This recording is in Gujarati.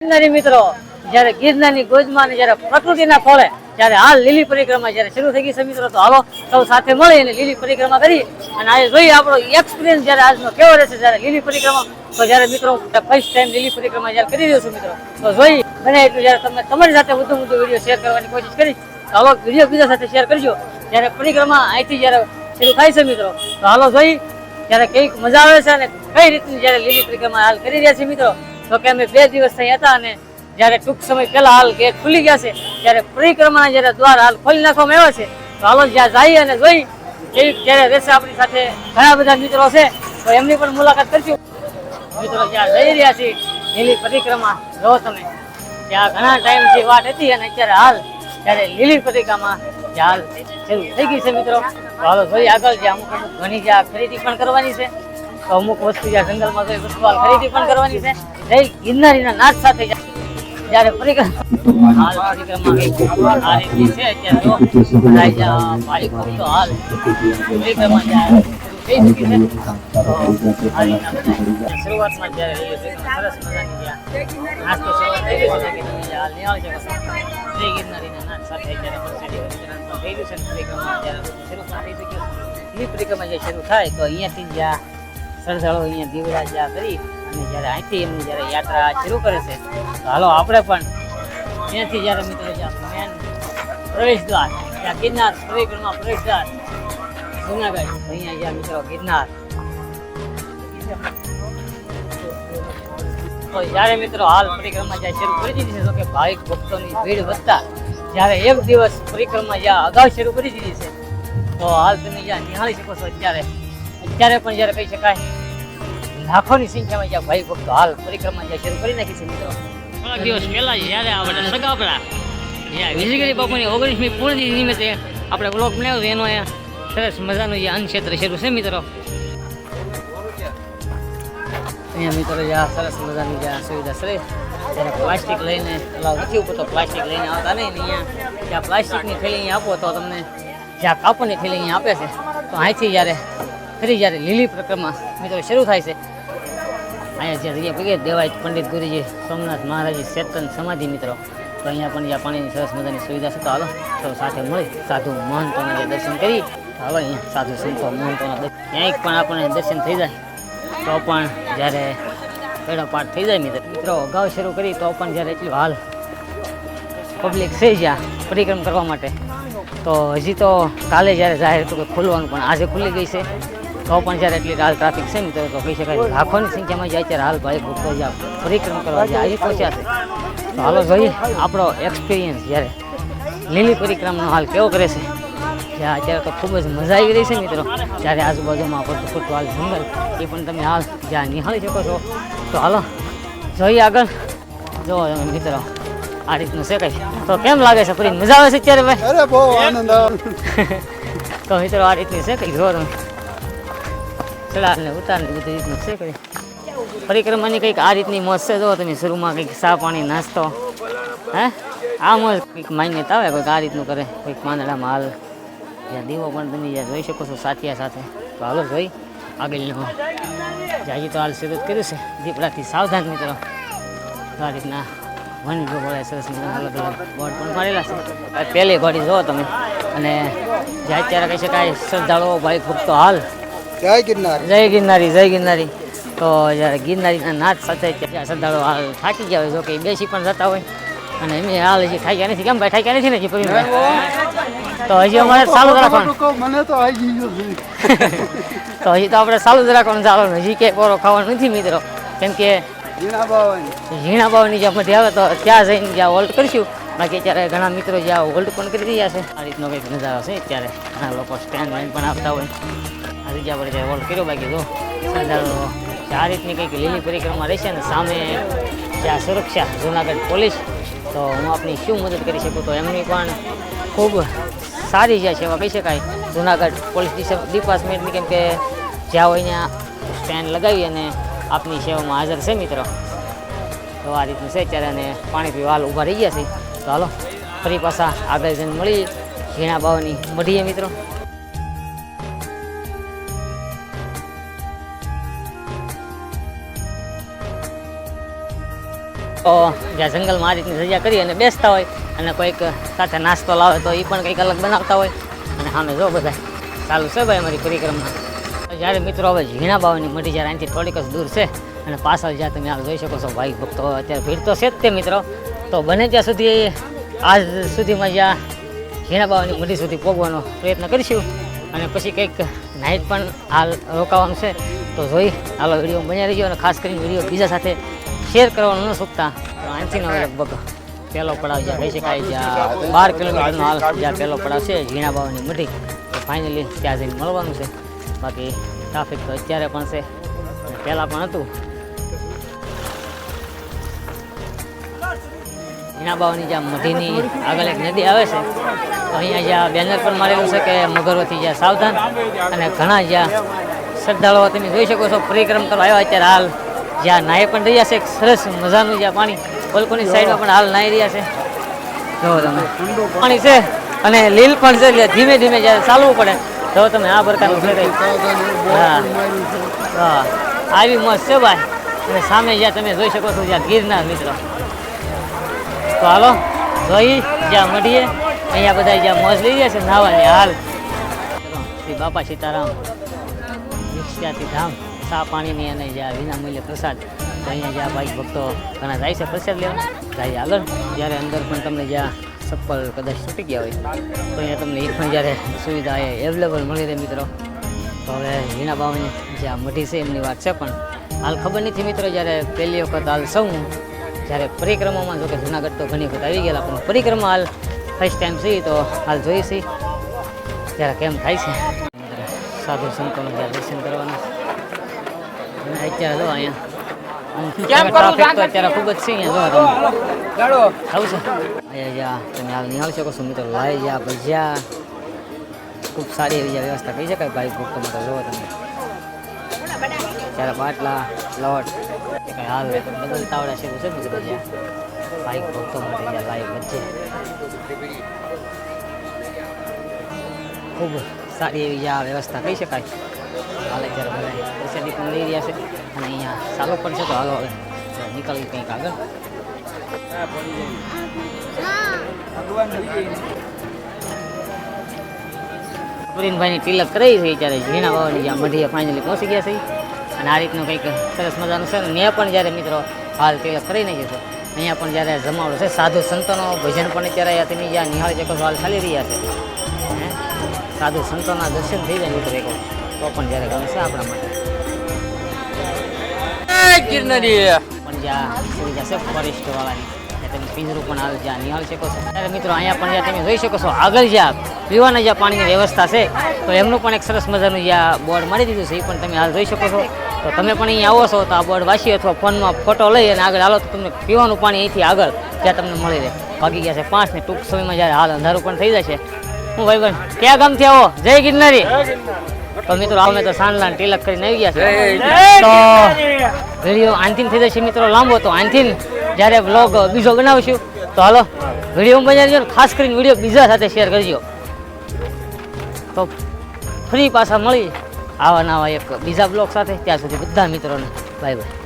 ગિરનારી મિત્રો જ્યારે ગિરનારની ગોદમાં જ્યારે પ્રકૃતિના ખોળે જ્યારે હાલ લીલી પરિક્રમા જ્યારે શરૂ થઈ ગઈ છે મિત્રો, તો હાલો સૌ સાથે મળી અને લીલી પરિક્રમા કરી અને આજે જોઈએ આપણો એક્સપિરિયન્સ જ્યારે આજનો કેવો રહેશે જ્યારે લીલી પરિક્રમા. તો જ્યારે મિત્રો ફર્સ્ટ ટાઈમ લીલી પરિક્રમા જ્યારે કરી રહ્યો છું મિત્રો, તો જોઈ બને એટલું જ્યારે તમે તમારી સાથે વધુ વિડીયો શેર કરવાની કોશિશ કરી, તો હાલો વિડીયો બીજા સાથે શેર કરજો. જ્યારે પરિક્રમા અહીંથી જ્યારે શરૂ થાય છે મિત્રો, તો હાલો જોઈ ત્યારે કઈક મજા આવે છે અને કઈ રીતની જ્યારે લીલી પરિક્રમા હાલ કરી રહ્યા છે મિત્રો. તો કે અમે 2 દિવસ થઈ હતા અને જ્યારે ટૂંક સમય પહેલા હાલ ગેટ ખુલી ગયા છે, ત્યારે પરિક્રમાના જ્યારે દ્વાર હાલ ખોલી નાખવામાં આવ્યા છે. તો હાલો જ્યાં જઈએ અને જોઈ કેવી જ્યારે રહેશે. આપણી સાથે ઘણા બધા મિત્રો છે, તો એમની પણ મુલાકાત કરશું. મિત્રો જ્યાં જઈ રહ્યા છીએ લીલી પરિક્રમા, જો તમે ત્યાં ઘણા ટાઈમથી વાટ હતી અને અત્યારે હાલ ત્યારે લીલી પરિક્રમા હાલ શરૂ થઈ ગઈ છે મિત્રો. તો હાલો જોઈએ આગળ જ્યાં અમુક ઘણી જ્યાં ખરીદી પણ કરવાની છે, તો અમુક વસ્તુ જ્યાં જંગલમાં જોઈ વસ્તુ હાલ ખરીદી પણ કરવાની છે. જય ગિરનારીના નાદ સાથે જ્યારે પરિક્રમા હાલ પરિક્રમા આ રીતની છે. અત્યારે જો ભાઈ ભક્તો હાલ પરિક્રમા જ્યારે થઈ ચૂકી છે. શરૂઆતમાં જ્યારે સરસ મજાની નાસ્તો શરૂઆત થઈ ગયો છે, હાલ નિહાળી શકો છો. જય ગિરનારીના નાદ સાથે અત્યારે થઈ ગયું છે. પરિક્રમા જ્યારે શરૂ પણ થઈ ચૂક્યો છે. એ પરિક્રમા જે શરૂ થાય તો અહીંયાથી જ્યાં શ્રદ્ધાળુઓ અહીંયા દીવડા જ્યાં કરી અને જ્યારે અહીંથી એમની જ્યારે યાત્રા શરૂ કરે છે, તો હાલો આપણે પણ ત્યાંથી જ્યારે મિત્રો જ્યાં મેન પ્રવેશદ્વાર ત્યાં ગિરનાર પરિક્રમા પ્રવેશદ્વાર જુનાગઢ, અહીંયા જ્યાં મિત્રો ગિરનાર, તો જ્યારે મિત્રો હાલ પરિક્રમા જ્યાં શરૂ કરી દીધી છે, તો કે ભાવિક ભક્તોની ભીડ વધતા જ્યારે એક દિવસ પરિક્રમા જ્યાં અગાઉ શરૂ કરી દીધી છે, તો હાલ તમે જ્યાં નિહાળી શકો છો અત્યારે પણ જ્યારે કહી શકાય લાખોની સંખ્યામાં જ્યાં ભાઈ ભક્તો હાલ પરિક્રમા જ્યાં શરૂ કરી નાખી છે મિત્રો. થોડાક દિવસ પહેલા જ્યારે આપણે સગાપરા જ્યાં વિજયગીરી બાપુની 19મી પૂર્ણતિથિ નિમિત્તે આપણે બ્લોગ બનાવ્યો એનો અહીંયા સરસ મજાનું જે અન્નક્ષેત્ર શરૂ છે મિત્રો. અહીંયા મિત્રો જ્યાં સરસ મજાની જ્યાં સુવિધા છે, ત્યારે પ્લાસ્ટિક લઈને અલાવ નથી ઉપર, તો પ્લાસ્ટિક લઈને આવતા નહીં. અહીંયા જ્યાં પ્લાસ્ટિકની થેલી અહીંયા આપો તો તમને જ્યાં કાપડની થેલી અહીંયા આપે છે. તો અહીંથી જ્યારે ફરી જ્યારે લીલી પરિક્રમા મિત્રો શરૂ થાય છે, અહીંયા જે જગ્યા પગે દેવાય પંડિત ગુરુજી સોમનાથ મહારાજી ચેતન સમાધિ મિત્રો, તો અહીંયા પણ જ્યાં પાણીની સરસ મજાની સુવિધા છે. તો હાલો સૌ સાથે મળી સાધુ મહંતોના જે દર્શન કરી, હાલો અહીંયા સાધુ સંતો મહંતોના ક્યાંક પણ આપણને દર્શન થઈ જાય તો પણ જ્યારે પેડો પાઠ થઈ જાય મિત્રો અગાઉ શરૂ કરી તો પણ જ્યારે એટલું હાલ પબ્લિક છે જ્યાં પરિક્રમ કરવા માટે, તો હજી તો કાલે જ્યારે જાહેર હતું કે ખુલવાનું પણ આજે ખુલી ગઈ છે. તો પણ જ્યારે એટલી હાલ ટ્રાફિક છે મિત્રો, તો કહી શકાય લાખોની સંખ્યામાં જાય ત્યારે હાલ ભાઈ ભક્તો જ્યાં પરિક્રમ કરવા જ્યાં આજે પહોંચ્યા છે. તો હાલો જોઈએ આપણો એક્સપિરિયન્સ જ્યારે લીલી પરિક્રમાનો હાલ કેવો કરે છે. જ્યાં અત્યારે તો ખૂબ જ મજા આવી રહી છે મિત્રો. જ્યારે આજુબાજુમાં પડતું હાલ જંગલ એ પણ તમે હાલ જ્યાં નિહાળી શકો છો. તો હાલો જોઈએ આગળ. જો મિત્રો આ રીતનું છે કઈ, તો કેમ લાગે છે ફરી મજા આવે છે અત્યારે ભાઈ? અરે બહુ આનંદ આવે. તો મિત્રો આ રીતની છે કઈ જોર ચડાવ ને ઉતાર ને બધી રીતનું છે કઈ પરિક્રમાની કંઈક આ રીતની મોજ છે. જો તમે શરૂમાં કંઈક ચા પાણી નાસ્તો હે આ મોજ કંઈક માન્યતા આવે કોઈક આ રીતનું કરે, કોઈક પાંદડામાં હાલ જ્યાં દીવો પણ તમે જ્યાં જોઈ શકો છો સાથિયા સાથે. તો હાલો જોઈ આગળનું જ્યાં હજી તો હાલ શરૂ કર્યું છે દીપડાથી સાવધાન મિત્રો. આ રીતના વન વિભાગ સરસ અલગ અલગ બોર્ડ પણ મારેલા છે. પહેલી ઘોડી જુઓ તમે, અને જ્યાં અત્યારે કહી શકાય શ્રદ્ધાળુઓ ભાઈ ભક્તો હાલ જય ગિરનાર, જય ગિરનારી, જય ગિરનારી. તો જ્યારે ગિરનારીના નાદ સાથે ત્યાં શ્રદ્ધાળુઓ હાલ થાકી ગયા હોય, જો કે બેસી પણ જતા હોય, અને એમ હાલ હજી થાક્યા નથી. કેમ ભાઈ થાક્યા નથી ને હજી પ્રવીણભાઈ? તો હજી અમારે ચાલુ જ રાખવાનું. મને તો આવી ગયું છે. તો હજી તો આપણે ચાલુ જ રાખવાનું ચાલો, હજી કે પોરો ખાવાનું નથી મિત્રો. કેમ કે ઝીણા બાવાની જ્યાં મધ્ય આવે તો ત્યાં જઈને જ્યાં હોલ્ડ કરીશું. બાકી અત્યારે ઘણા મિત્રો જ્યાં હોલ્ડ પણ કરી રહ્યા છે. આ રીતનો કંઈક નજારો છે. અત્યારે ઘણા લોકો સ્ટેન્ડ લાઈન પણ આપતા હોય. આ જગ્યા પર જ્યારે હોલ્ડ કર્યો. બાકી જો શ્રદ્ધાળુઓ આ રીતની કંઈક લીલી પરિક્રમા રહેશે ને સામે જ્યાં સુરક્ષા જુનાગઢ પોલીસ, તો હું આપની શું મદદ કરી શકું? તો એમની પણ ખૂબ સારી જે સેવા કહી શકાય જુનાગઢ પોલીસ ડિપાર્ટમેન્ટની. કેમ કે જ્યાં હોય ત્યાં સ્ટેન્ડ લગાવી અને આપની સેવામાં હાજર છે મિત્રો. તો આ રીતનું છે અત્યારે, અને પાણી પીવા હાલ ઊભા રહી ગયા છે. તો હાલો ફરી પાછા આગળ જઈને મળી ઝીણા બાવાની મઢીએ મિત્રો. તો જ્યાં જંગલમાં આ રીતની સજા કરી અને બેસતા હોય અને કોઈક સાથે નાસ્તો લાવે તો એ પણ કંઈક અલગ બનાવતા હોય. અને સામે જો બધા ચાલુ છે ભાઈ અમારી પરિક્રમા. જ્યારે મિત્રો હવે ઝીણા બાવાની મઢી જ્યારે અહીંથી થોડીક જ દૂર છે અને પાછળ જ્યાં તમે આ જોઈ શકો છો ભાઈ ભક્તો અત્યારે ભીડ તો છે જ તે મિત્રો. તો બને ત્યાં સુધી આજ સુધીમાં જ્યાં ઝીણા બાવાની મઢી સુધી પહોંચવાનો પ્રયત્ન કરીશું અને પછી કંઈક નાઇટ પણ હાલ રોકાવાનું છે. તો જોઈ હાલો વિડીયો બન્યા રહીજો અને ખાસ કરીને વિડીયો બીજા સાથે શેર કરવાનું ન ચૂકતા. તો અહીંથી હવે લગભગ પહેલો પડાવ જ્યાં કહી શકાય જ્યાં 12 કિલોમીટરનો હાલ જ્યાં પહેલો પડાવ છે ઝીણા બાવાની મઢી. તો ફાઇનલી ત્યાં જઈને મળવાનું છે. બાકી ટ્રાફિક તો અત્યારે પણ છે અને પહેલાં પણ હતું. ઝીણા બાવાની જ્યાં મઢીની આગળ એક નદી આવે છે તો અહીંયા જ્યાં બેનર પણ મારેલું છે કે મગરોથી જ્યાં સાવધાન. અને ઘણા જ્યાં શ્રદ્ધાળુઓ તમે જોઈ શકો છો પરિક્રમ કરવા આવ્યા અત્યારે હાલ જ્યાં નાહી પણ રહ્યા છે. એક સરસ મજાનું જ્યાં પાણી બલ્કોની સાઈડમાં પણ હાલ નાહી રહ્યા છે. જો તમે પાણી છે અને લીલ પણ છે એટલે ધીમે ધીમે જ્યારે ચાલવું પડે તો તમે આ પ્રકારનું છે. હા હા આવી મસ્ત છે ભાઈ. અને સામે જ્યાં તમે જોઈ શકો છો જ્યાં ગિરનાર મિત્રો. તો હાલો જોઈ જ્યાં મળીએ અહીંયા બધા જ્યાં મોજ લઈ રહ્યા છે નાહવાની હાલ. શ્રી બાપા સીતારામ વિખ્યાતિ ધામ ચા પાણીની અને જ્યાં વિનામૂલ્ય પ્રસાદ. તો અહીંયા જ્યાં ભાઈ ભક્તો ઘણા જાય છે પ્રસાદ લેવા જાય આગળ. જ્યારે અંદર પણ તમને જ્યાં ચપ્પલ કદાચ તૂટી ગયા હોય તો અહીંયા તમને એ પણ જ્યારે સુવિધા અવેલેબલ મળી રહે મિત્રો. તો હવે ઝીણા બાવાની જ્યાં મઢી છે એમની વાત છે પણ હાલ ખબર નથી મિત્રો. જ્યારે પહેલી વખત હાલ સૌ જ્યારે પરિક્રમામાં જોકે જુનાગઢ તો ઘણી વખત આવી ગયેલા પણ પરિક્રમા હાલ ફર્સ્ટ ટાઈમ છે. તો હાલ જોઈએ છીએ ત્યારે કેમ થાય છે. સાધુ સંતોનું જ્યાં દર્શન કરવાના અને અત્યારે જો અહીંયા ટ્રાફિક તો અત્યારે ખૂબ જ છે. અહીંયા જો આવું છે અહીંયા જ્યાં તમે હાલ નિહાળી શકો છો મિત્રો. લાઈ જ્યાં ભજીયા ખૂબ સારી એવી વ્યવસ્થા કહી શકાય ભાઈ ભક્તો માટે. જોવો તમે ત્યારે બાટલા લોટ કંઈ હાલ બદલતા આવડે છે એવું છે મિત્રો. જ્યાં ભાઈ ભક્તો માટે જ્યાં લાઈવ વચ્ચે ખૂબ સારી એવી જ્યાં વ્યવસ્થા કહી શકાય. હાલ અત્યારે બધા પ્રસાદી પણ લઈ રહ્યા છે અને અહીંયા ચાલુ પણ છે. તો હાલો હવે નીકળવી કંઈક આગળ. પુરીનભાઈની તિલક કરી છે ત્યારે ઝીણા બાવાની જ્યાં મઢીએ ફાઇનલી પહોંચી ગયા છે. અને આ રીતનું કંઈક સરસ મજાનું છે ને ત્યાં પણ જ્યારે મિત્રો હાલ તિલક કરી નાખ્યું છે. અહીંયા પણ જ્યારે જમાવડો છે સાધુ સંતોનો ભજન પણ અત્યારે તમે જ્યાં નિહાળી શકો હાલ ચાલી રહ્યા છે. સાધુ સંતોના દર્શન થઈ જાય મિત્રો એક તો પણ જ્યારે ગમશે આપણા માટે. પણ જ્યાં સુવિધા છે ફોરેસ્ટ વાળાની તમે પિંજરું પણ હાલ જ્યાં નિહાળી શકો છો. ત્યારે મિત્રો અહીંયા પણ જ્યાં તમે જોઈ શકો છો આગળ જ્યાં પીવાના જ્યાં પાણીની વ્યવસ્થા છે તો એમનું પણ એક સરસ મજાનું જ્યાં બોર્ડ મારી દીધું છે એ પણ તમે હાલ જોઈ શકો છો. તો તમે પણ અહીંયા આવો છો તો આ બોર્ડ વાંચી અથવા ફોનમાં ફોટો લઈ અને આગળ હાલો તો તમને પીવાનું પાણી અહીંથી આગળ જ્યાં તમને મળી રહે. વાગી ગયા છે 5 ને ટૂંક સમયમાં જ્યારે હાલ અંધારું પણ થઈ જશે. હું ભાઈ બન ક્યાં ગામથી આવો? જય ગિરનારી. તો મિત્રો અમે તો સાંજલા તિલક કરીને આવી ગયા છે. તો વિડીયો આનથી થઈ જશે મિત્રો લાંબો. તો આનથી જ્યારે બ્લોગ બીજો બનાવશું તો હાલો વિડીયો બનાવજો. ખાસ કરીને વિડીયો બીજા સાથે શેર કરજો. તો ફરી પાછા મળી આવા નવા એક બીજા બ્લોગ સાથે. ત્યાં સુધી બધા મિત્રોને બાય બાય.